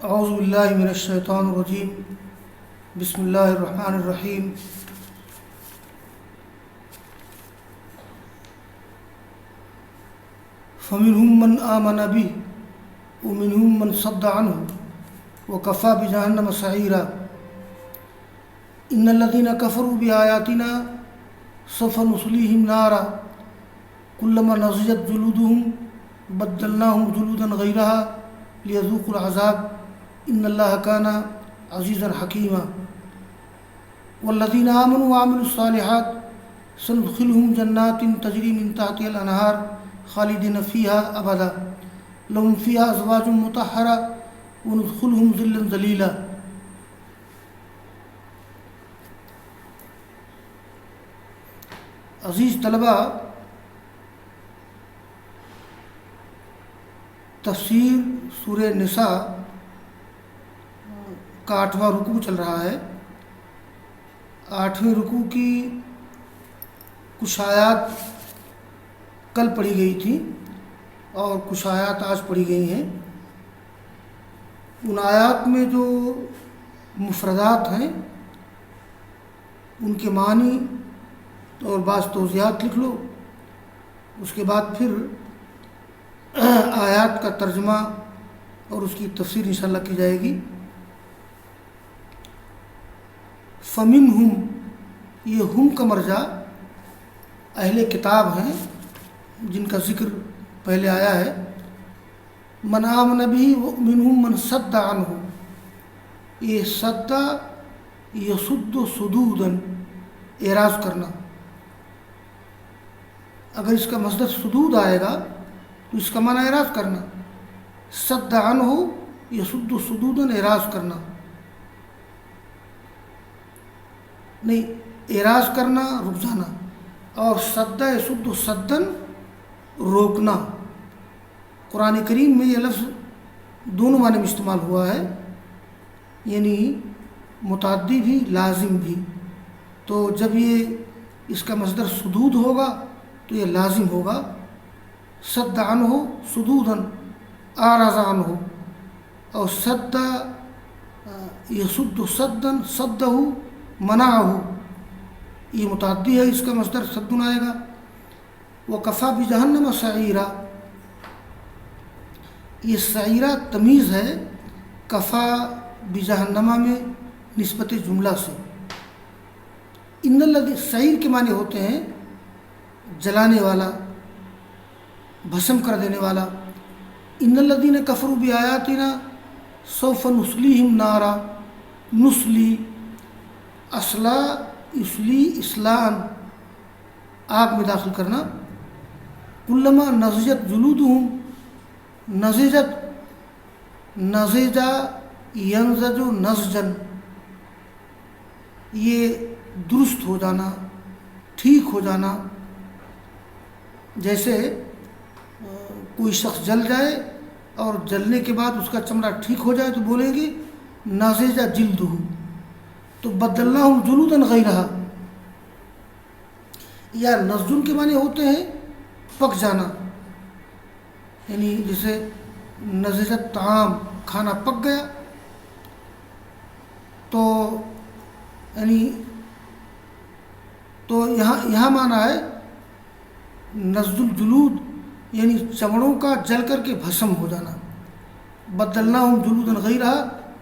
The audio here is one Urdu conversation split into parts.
اعوذ باللہ من الشیطان الرجیم بسم اللہ الرحمن الرحیم فمنہم من آمن بہ ومنہم من صد عنہ وکفی بجہنم سعیرا ان الذین کفروا بآیاتنا سوف نصلیہم نارا کلما نضجت جلودہم بدلناہم جلودا غیرہا لیذوقوا العذاب ان اللہ کان عزیزا حکیما والذین آمنوا وعملوا الصالحات سندخلهم جنات تجری من تحتها الانہار خالدین فیہا ابدا لهم فیہا ازواج مطہرہ وندخلهم ظلا ظلیلا۔ عزیز طلبہ، تفسیر سورہ نساء کا 8واں رکوع چل رہا ہے۔ 8ویں رکوع کی کچھ آیات کل پڑھی گئی تھی اور کچھ آیات آج پڑھی گئی ہیں۔ ان آیات میں جو مفردات ہیں ان کے معنی اور بعض توضیحات لکھ لو، اس کے بعد پھر آیات کا ترجمہ اور اس کی تفسیر انشاءاللہ کی جائے گی۔ فمنہم، یہ ہم کا مرجع اہل کتاب ہیں جن کا ذکر پہلے آیا ہے۔ من آمن بہ ومنہم من صد عنہ، یہ صد یصد صدودا، اعراض کرنا۔ اگر اس کا مصدر صدود آئے گا تو اس کا معنی اعراض کرنا۔ صد عنہ یصد صدودا، اعراض کرنا نہیں، اعراض کرنا رک جانا، اور صد یصد صدن روکنا۔ قرآن کریم میں یہ لفظ دونوں معنی میں استعمال ہوا ہے، یعنی متعدی بھی لازم بھی۔ تو جب یہ اس کا مصدر صدود ہوگا تو یہ لازم ہوگا، صد عنہ صدوداً اعرض عنہ، اور صد یصد صداً صدہ منعہ، یہ متعدی ہے، اس کا مصدر صدن آئے گا۔ وکفی بجہنم سعیرا، یہ سعیرہ تمیز ہے کفا بجہنمہ میں نسبت جملہ سے۔ ان الذی، سعیر کے معنی ہوتے ہیں جلانے والا، بھسم کر دینے والا۔ ان الذین کفروا بآیاتنا سوف نصلیہم نارا، نصلی اصلا یصلی اصلاً، آگ میں داخل کرنا۔ کلما نضجت جلودہم، نضجت نضجا ینضج نضجن، یہ درست ہو جانا، ٹھیک ہو جانا۔ جیسے کوئی شخص جل جائے اور جلنے کے بعد اس کا چمڑا ٹھیک ہو جائے تو بولیں گے نضج جلدہ، تو بدلناہم جلودا غیرہا۔ یا نضج کے معنی ہوتے ہیں پک جانا، یعنی جیسے نضجت طعام، کھانا پک گیا، تو یعنی تو یہاں معنی ہے نضج الجلود، یعنی چمڑوں کا جل کر کے بھسم ہو جانا۔ بدلناہم جلودا غیرہا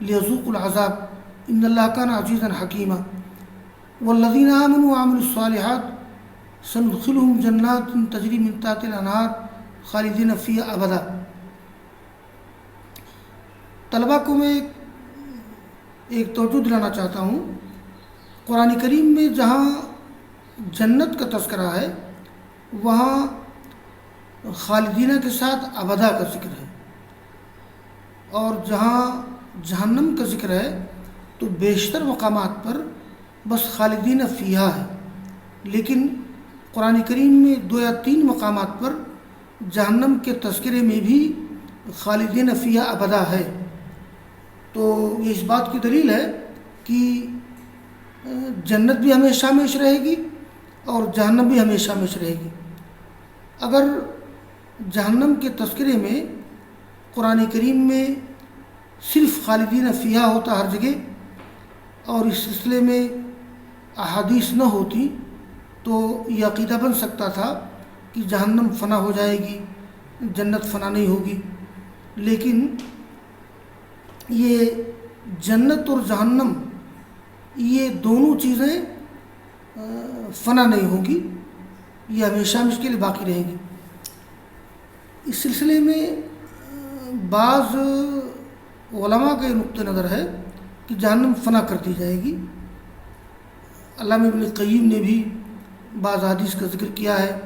لیذوقوا العذاب ان اللہ کان عزیزا حکیما والذین آمنوا وعملوا الصالحات سندخلهم جنات تجری من تحتها الانہار خالدین فیہا ابدا۔ طلبہ کو میں ایک توجہ دلانا چاہتا ہوں، قرآن کریم میں جہاں جنت کا تذکرہ ہے وہاں خالدینہ کے ساتھ ابدا کا ذکر ہے، اور جہاں جہنم کا ذکر ہے تو بیشتر مقامات پر بس خالدین فیہا ہے، لیکن قرآن کریم میں 2 یا 3 مقامات پر جہنم کے تذکرے میں بھی خالدین فیہا ابدا ہے۔ تو یہ اس بات کی دلیل ہے کہ جنت بھی ہمیشہ ہمیشہ رہے گی اور جہنم بھی ہمیشہ ہمیشہ رہے گی۔ اگر جہنم کے تذکرے میں قرآن کریم میں صرف خالدین فیہا ہوتا ہر جگہ اور اس سلسلے میں احادیث نہ ہوتی تو یہ عقیدہ بن سکتا تھا کہ جہنم فنا ہو جائے گی، جنت فنا نہیں ہوگی، لیکن یہ جنت اور جہنم یہ دونوں چیزیں فنا نہیں ہوں گی، یہ ہمیشہ اس کے لیے باقی رہیں گی۔ اس سلسلے میں بعض علماء کا یہ نقطہ نظر ہے کہ جہنم فنا کر دی جائے گی۔ علامہ ابن قیم نے بھی بعض حدیث کا ذکر کیا ہے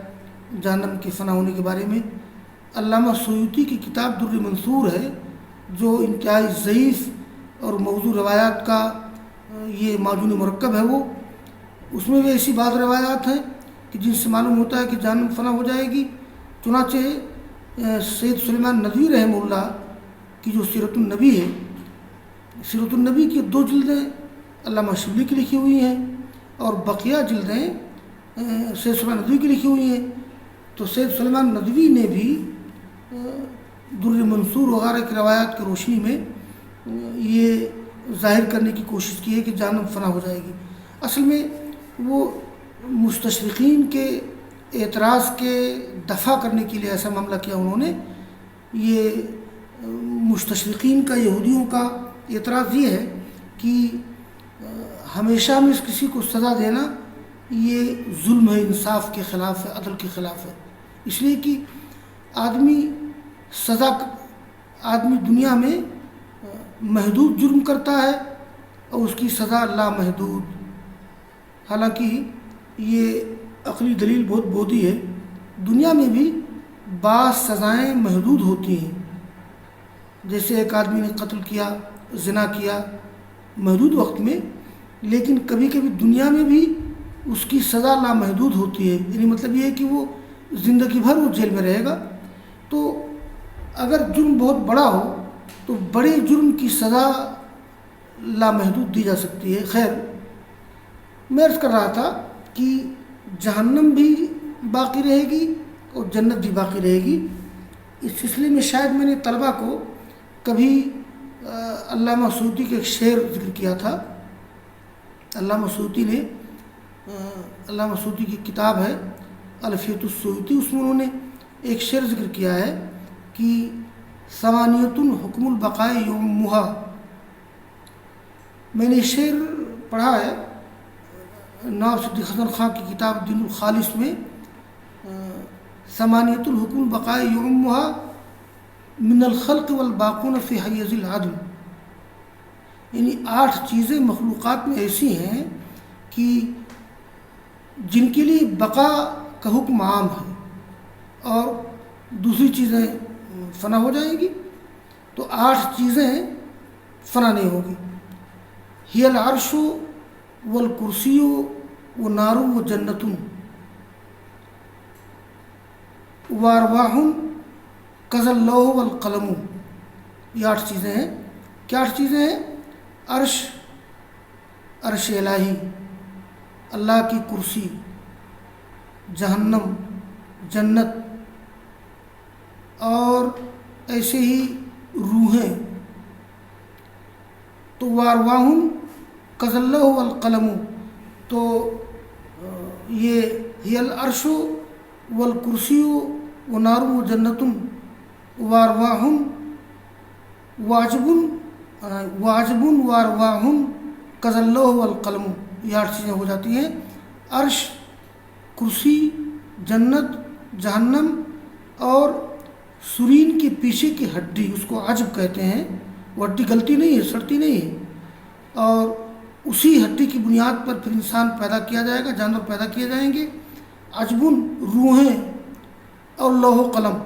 جہنم کے فنا ہونے کے بارے میں۔ علامہ سیوطی کی کتاب در منصور ہے جو انتہائی ضعیف اور موضوع روایات کا یہ معجون مرکب ہے، وہ اس میں بھی ایسی بعض روایات ہیں کہ جن سے معلوم ہوتا ہے کہ جہنم فنا ہو جائے گی۔ چنانچہ سید سلیمان ندوی رحمہ اللہ کی جو سیرت النبی ہے، سیرت النبی کی 2 جلدیں علامہ شبلی کی لکھی ہوئی ہیں اور بقیہ جلدیں سید سلیمان ندوی کی لکھی ہوئی ہیں۔ تو سید سلیمان ندوی نے بھی در منصور وغیرہ کی روایات کی روشنی میں یہ ظاہر کرنے کی کوشش کی ہے کہ جہنم فنا ہو جائے گی۔ اصل میں وہ مستشرقین کے اعتراض کے دفع کرنے کے لیے ایسا معاملہ کیا انہوں نے۔ یہ مستشرقین کا، یہودیوں کا اعتراض یہ ہے کہ ہمیشہ میں کسی کو سزا دینا یہ ظلم ہے، انصاف کے خلاف ہے، عدل کے خلاف ہے، اس لیے کہ آدمی دنیا میں محدود جرم کرتا ہے اور اس کی سزا لامحدود۔ حالانکہ یہ عقلی دلیل بہت بودی ہے، دنیا میں بھی بعض سزائیں محدود ہوتی ہیں، جیسے ایک آدمی نے قتل کیا، زنا کیا محدود وقت میں، لیکن کبھی کبھی دنیا میں بھی اس کی سزا لامحدود ہوتی ہے، یعنی مطلب یہ ہے کہ وہ زندگی بھر وہ جیل میں رہے گا۔ تو اگر جرم بہت بڑا ہو تو بڑے جرم کی سزا لامحدود دی جا سکتی ہے۔ خیر، میں عرض کر رہا تھا کہ جہنم بھی باقی رہے گی اور جنت بھی باقی رہے گی۔ اس سلسلے میں شاید میں نے طلبہ کو کبھی علامہ سیوطی کے ایک شعر ذکر کیا تھا۔ علامہ سیوطی کی کتاب ہے الفیۃ السیوطی، اس میں انہوں نے ایک شعر ذکر کیا ہے کہ ثمانیۃ حکم البقاء یومھا۔ میں نے شعر پڑھا ہے نواب صدیق حسن خان کی کتاب دین الخالص میں، ثمانیۃ الحکم البقاء یومھا من الخلق والباقون فی حیز العدل، یعنی 8 چیزیں مخلوقات میں ایسی ہیں کہ جن کے لیے بقا کا حکم عام ہے اور دوسری چیزیں فنا ہو جائیں گی، تو 8 چیزیں فنا نہیں ہوگی۔ ہی العرش والکرسی ونار وجنت وارواح کذا اللوح والقلم، یہ 8 چیزیں ہیں۔ کیا 8 چیزیں ہیں؟ عرش الہی، اللہ کی کرسی، جہنم، جنت، اور ایسے ہی روحیں۔ تو وارواہم کذا اللوح والقلم، تو یہ ہی العرش والکرسی ونار وجنت وارواہم واجب وارواہم کذا اللوح والقلم، یہ 8 چیزیں ہو جاتی ہیں۔ عرش، کرسی، جنت، جہنم اور سرین کے پیچھے کی ہڈی، اس کو عجب کہتے ہیں، وہ ہڈی گلتی نہیں ہے، سڑتی نہیں ہے، اور اسی ہڈی کی بنیاد پر پھر انسان پیدا کیا جائے گا، جانور پیدا کیے جائیں گے۔ عجبن، روحیں، اور لوح و قلم۔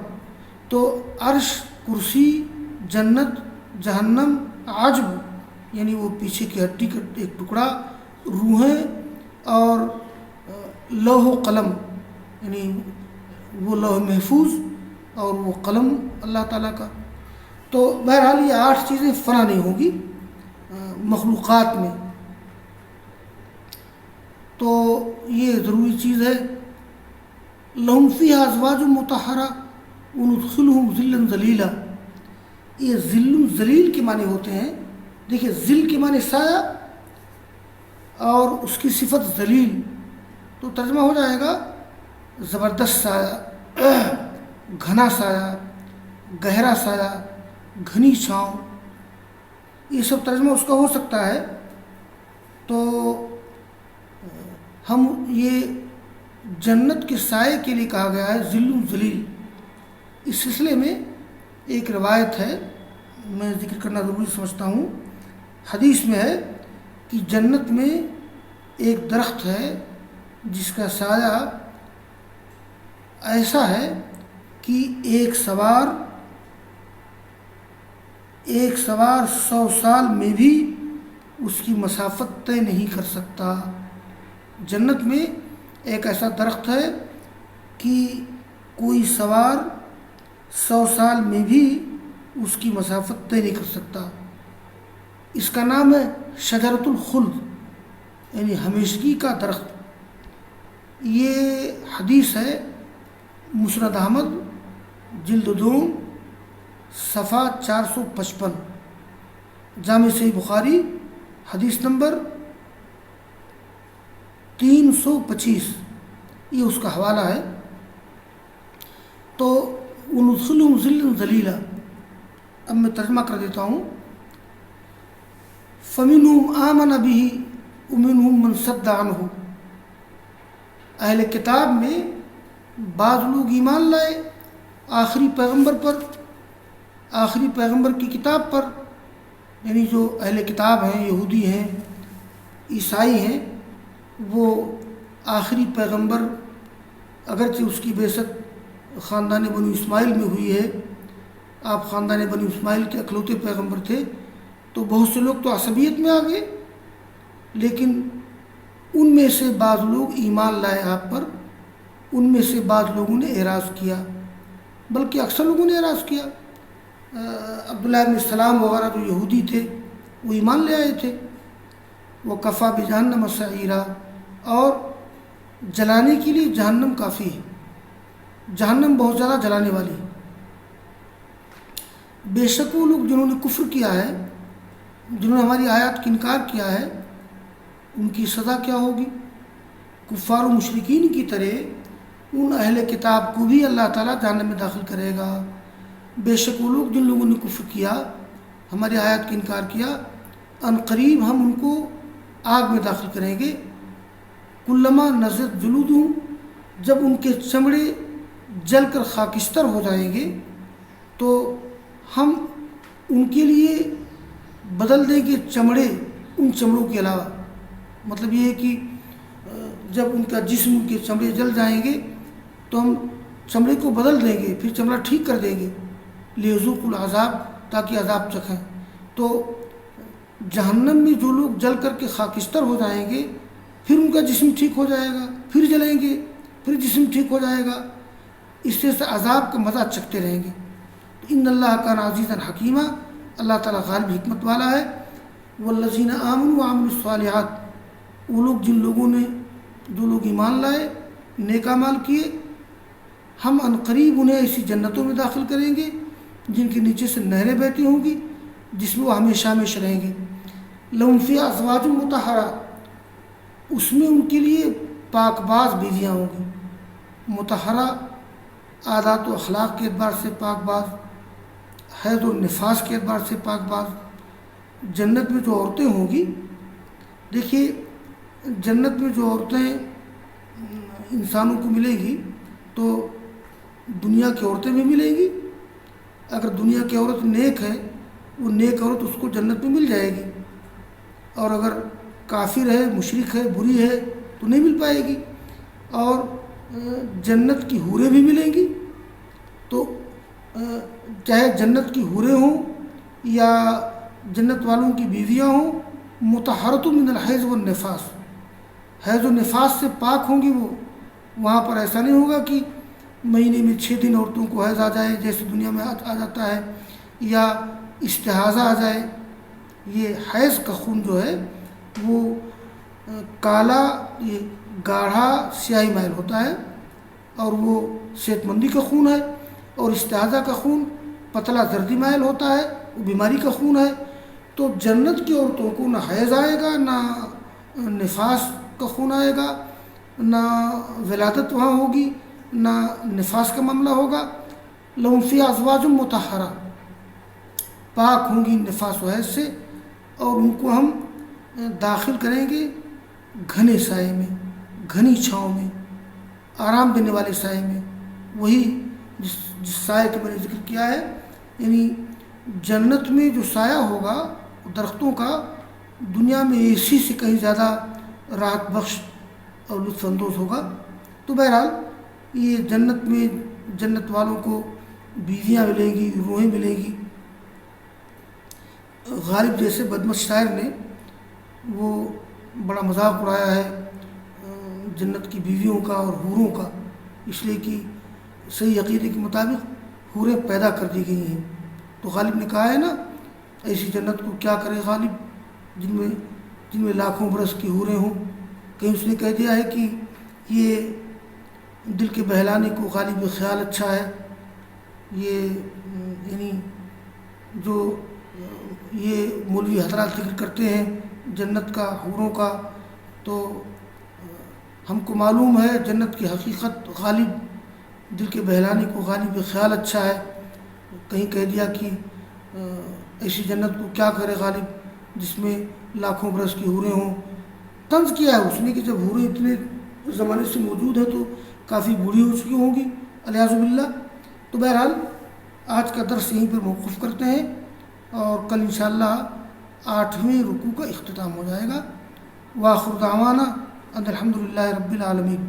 تو عرش، کرسی، جنت، جہنم، عجب یعنی وہ پیچھے کی ہڈی کا ایک ٹکڑا، روحیں، اور لوح و قلم یعنی وہ لوح محفوظ اور وہ قلم اللہ تعالیٰ کا۔ تو بہرحال یہ 8 چیزیں فنا نہیں ہوں گی مخلوقات میں، تو یہ ضروری چیز ہے۔ لہم فیہا ازواج مطہرہ وندخلہم ظلا ظلیلا، یہ ذل ذلیل کے معنی ہوتے ہیں. دیکھیے ذل کے معنی سایہ اور اس کی صفت ذلیل، تو ترجمہ ہو جائے گا زبردست سایہ، گھنا سایہ، گہرا سایہ، گھنی چھاؤں، یہ سب ترجمہ اس کا ہو سکتا ہے. تو ہم یہ جنت کے سائے کے لیے کہا گیا ہے ذل ذلیل. اس سلسلے میں ایک روایت ہے، میں ذکر کرنا ضروری سمجھتا ہوں. حدیث میں ہے کہ جنت میں ایک درخت ہے جس کا سایہ ایسا ہے کہ ایک سوار 100 سال میں بھی اس کی مسافت طے نہیں کر سکتا. جنت میں ایک ایسا درخت ہے کہ کوئی سوار 100 سال میں بھی اس کی مسافت طے نہیں کر سکتا. اس کا نام ہے شجرۃ الخلد، یعنی ہمیشگی کا درخت. یہ حدیث ہے مسند احمد جلد 2 صفحہ 455، جامع صحیح بخاری حدیث نمبر 325، یہ اس کا حوالہ ہے. تو وَنُدْخِلُهُمْ ظِلًّا ظَلِيلًا، اب میں ترجمہ کر دیتا ہوں. فَمِنْهُمْ آمَنَ بِهِ وَمِنْهُمْ مَنْ صَدَّ عَنْهُ. اہل کتاب میں بعض لوگ ایمان لائے آخری پیغمبر پر، آخری پیغمبر کی کتاب پر، یعنی جو اہل کتاب ہیں، یہودی ہیں، عیسائی ہیں، وہ آخری پیغمبر اگرچہ اس کی بعثت خاندان بنو اسماعیل میں ہوئی ہے، آپ خاندان بنو اسماعیل کے اکلوتے پیغمبر تھے، تو بہت سے لوگ تو عصبیت میں آ گئے، لیکن ان میں سے بعض لوگ ایمان لائے آپ پر. ان میں سے بعض لوگوں نے اعراض کیا، بلکہ اکثر لوگوں نے اعراض کیا. عبداللہ ابن السلام وغیرہ جو یہودی تھے وہ ایمان لے آئے تھے. وَكَفَى بِجَهَنَّمَ سَعِيرًا، اور جلانے کے لیے جہنم کافی ہے، جہنم بہت زیادہ جلانے والی ہے. بے شک وہ لوگ جنہوں نے کفر کیا ہے، جنہوں نے ہماری آیات کا انکار کیا ہے، ان کی سزا کیا ہوگی؟ کفار و مشرکین کی طرح ان اہل کتاب کو بھی اللہ تعالیٰ جہنم میں داخل کرے گا. بے شک وہ لوگ جن لوگوں نے کفر کیا، ہماری آیات کا انکار کیا، ان قریب ہم ان کو آگ میں داخل کریں گے. کلما نضجت جلودہم، جب ان کے چمڑے جل کر خاکستر ہو جائیں گے تو ہم ان کے لیے بدل دیں گے چمڑے ان چمڑوں کے علاوہ. مطلب یہ ہے کہ جب ان کا جسم، ان کے چمڑے جل جائیں گے تو ہم چمڑے کو بدل دیں گے، پھر چمڑا ٹھیک کر دیں گے، لیذوقوا العذاب، تاکہ عذاب چکھیں. تو جہنم میں جو لوگ جل کر کے خاکستر ہو جائیں گے، پھر ان کا جسم ٹھیک ہو جائے گا، پھر جلیں گے، پھر جسم ٹھیک ہو جائے گا، اس سے عذاب کا مزہ چکھتے رہیں گے. ان اللہ کان عزیزا حکیمہ، اللہ تعالیٰ غالب حکمت والا ہے. والذین آمنوا وعملوا الصالحات، وہ لوگ جن لوگوں نے، جو لوگ ایمان لائے، نیک اعمال کیے، ہم ان قریب انہیں ایسی جنتوں میں داخل کریں گے جن کے نیچے سے نہریں بہتی ہوں گی، جس میں وہ ہمیشہ ہمیشہ رہیں گے. لہم فیہا ازواج مطہرہ، اس میں ان کے لیے پاک باز بیویاں ہوں گی. مطہرہ عادات و اخلاق کے اعتبار سے پاک باز، حیض و نفاس کے اعتبار سے پاک باز. جنت میں جو عورتیں ہوں گی، دیکھیے جنت میں جو عورتیں انسانوں کو ملے گی تو دنیا کی عورتیں بھی ملیں گی. اگر دنیا کی عورت نیک ہے، وہ نیک عورت اس کو جنت میں مل جائے گی، اور اگر کافر ہے، مشرک ہے، بری ہے تو نہیں مل پائے گی. اور جنت کی حوریں بھی ملیں گی. تو چاہے جنت کی حوریں ہوں یا جنت والوں کی بیویاں ہوں، مطہرۃ من الحیض والنفاس، حیض و نفاس سے پاک ہوں گی. وہ وہاں پر ایسا نہیں ہوگا کہ مہینے میں 6 دن عورتوں کو حیض آ جائے جیسے دنیا میں آ جاتا ہے، یا استحاضہ آ جائے. یہ حیض کا خون جو ہے وہ کالا، یہ گاڑھا سیاہی مائل ہوتا ہے، اور وہ صحت مندی کا خون ہے. اور استحاضہ کا خون پتلا زردی مائل ہوتا ہے، وہ بیماری کا خون ہے۔ تو جنت کی عورتوں کو نہ حیض آئے گا، نہ نفاس کا خون آئے گا، نہ ولادت وہاں ہوگی، نہ نفاس کا معاملہ ہوگا۔ لہم فیہا ازواج مطہرہ، پاک ہوں گی نفاس و حیض سے، اور ان کو ہم داخل کریں گے گھنے سائے میں، گھنی چھاؤں میں، آرام دینے والے سائے میں، وہی جس سائے کا میں نے ذکر کیا ہے۔ یعنی جنت میں جو سایہ ہوگا درختوں کا، دنیا میں اے سی سے کہیں زیادہ راحت بخش اور لطف اندوز ہوگا۔ تو بہرحال یہ جنت میں جنت والوں کو بیویاں ملیں گی، روحیں ملیں گی۔ غالب جیسے بدمست شاعر نے وہ بڑا مذاق اڑایا ہے جنت کی بیویوں کا اور حوروں کا، اس لیے کہ صحیح عقیدے کے مطابق حوریں پیدا کر دی گئی ہیں۔ تو غالب نے کہا ہے نا، ایسی جنت کو کیا کرے غالب جن میں لاکھوں برس کی حوریں ہوں۔ کہیں اس نے کہہ دیا ہے کہ یہ دل کے بہلانے کو غالب خیال اچھا ہے، یہ یعنی جو یہ مولوی حضرات ذکر کرتے ہیں جنت کا، حوروں کا، تو ہم کو معلوم ہے جنت کی حقیقت غالب دل کے بہلانے کو غالب خیال اچھا ہے۔ کہیں کہہ دیا کہ ایسی جنت کو کیا کرے غالب جس میں لاکھوں برس کی حوریں ہوں۔ طنز کیا ہے اس نے کہ جب حوریں اتنے زمانے سے موجود ہیں تو کافی بوڑھی ہو چکی ہوں گی، الیاذ باللہ۔ تو بہرحال آج کا درس یہیں پر موقوف کرتے ہیں، اور کل انشاءاللہ 8ویں رکوع کا اختتام ہو جائے گا۔ وآخر دعوانا ان الحمدللہ رب العالمین۔